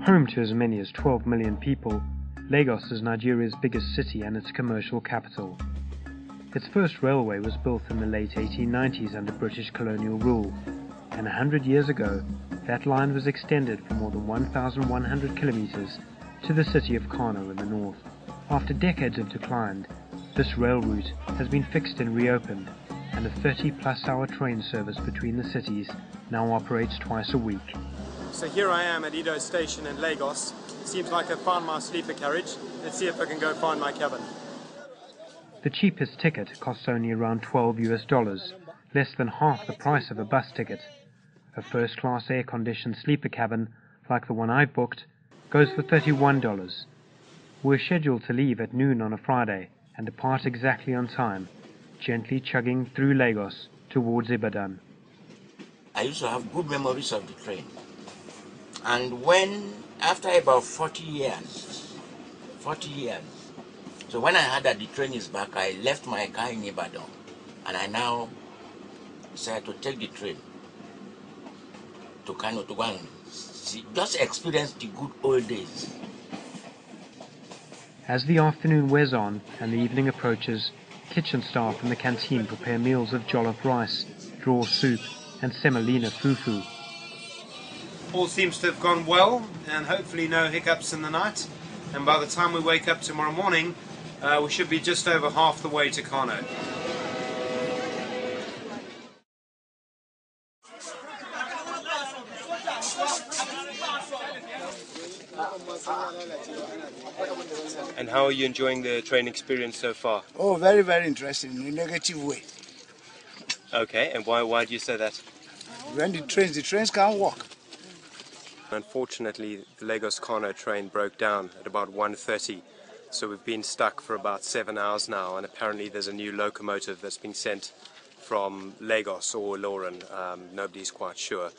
Home to as many as 12 million people, Lagos is Nigeria's biggest city and its commercial capital. Its first railway was built in the late 1890s under British colonial rule, and 100 years ago, that line was extended for more than 1,100 kilometers to the city of Kano in the north. After decades of decline, this rail route has been fixed and reopened, and a 30-plus-hour train service between the cities now operates twice a week. So here I am at Edo Station in Lagos. Seems like I found my sleeper carriage. Let's see if I can go find my cabin. The cheapest ticket costs only around $12 US, less than half the price of a bus ticket. A first-class air-conditioned sleeper cabin, like the one I've booked, goes for $31. We're scheduled to leave at noon on a Friday and depart exactly on time, gently chugging through Lagos towards Ibadan. I used to have good memories of the train. And after about 40 years, so when I heard that the train is back, I left my car in Ibadan, and I now decided to take the train to Kano to go and just experience the good old days. As the afternoon wears on and the evening approaches, kitchen staff in the canteen prepare meals of jollof rice, draw soup, and semolina fufu. All seems to have gone well, and hopefully no hiccups in the night. And by the time we wake up tomorrow morning, we should be just over half the way to Kano. And how are you enjoying the train experience so far? Oh, very, very interesting, in a negative way. Okay, and why do you say that? When the trains can't walk. Unfortunately, the Lagos-Kano train broke down at about 1:30, so we've been stuck for about 7 hours now, and apparently there's a new locomotive that's been sent from Lagos or Ilorin. Nobody's quite sure.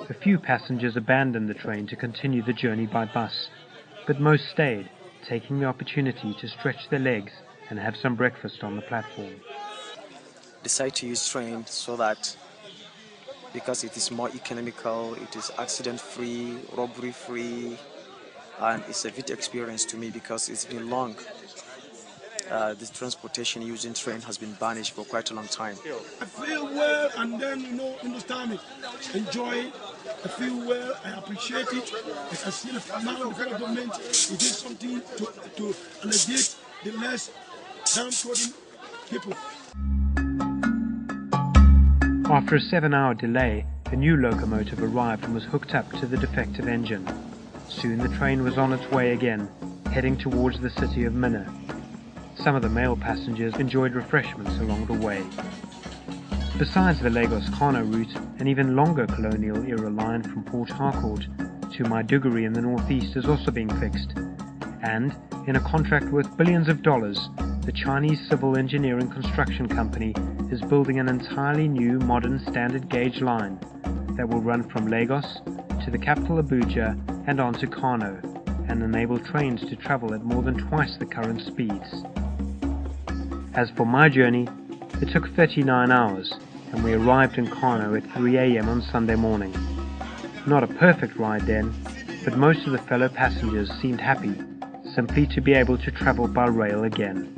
A few passengers abandoned the train to continue the journey by bus, but most stayed, taking the opportunity to stretch their legs and have some breakfast on the platform. Decide to use train so that because it is more economical, it is accident-free, robbery-free, and it's a good experience to me because it's been long. The transportation using train has been banished for quite a long time. I feel well, and then, understand it, enjoy it. I feel well, I appreciate it. As I see now the federal government, it is something to alleviate the less downtrodden people. After a 7-hour delay, a new locomotive arrived and was hooked up to the defective engine. Soon the train was on its way again, heading towards the city of Minna. Some of the male passengers enjoyed refreshments along the way. Besides the Lagos-Kano route, an even longer colonial-era line from Port Harcourt to Maiduguri in the northeast is also being fixed. And, in a contract worth billions of dollars, the Chinese civil engineering construction company is building an entirely new modern standard gauge line that will run from Lagos to the capital Abuja and on to Kano, and enable trains to travel at more than twice the current speeds. As for my journey, it took 39 hours, and we arrived in Kano at 3 AM on Sunday morning. Not a perfect ride then, but most of the fellow passengers seemed happy simply to be able to travel by rail again.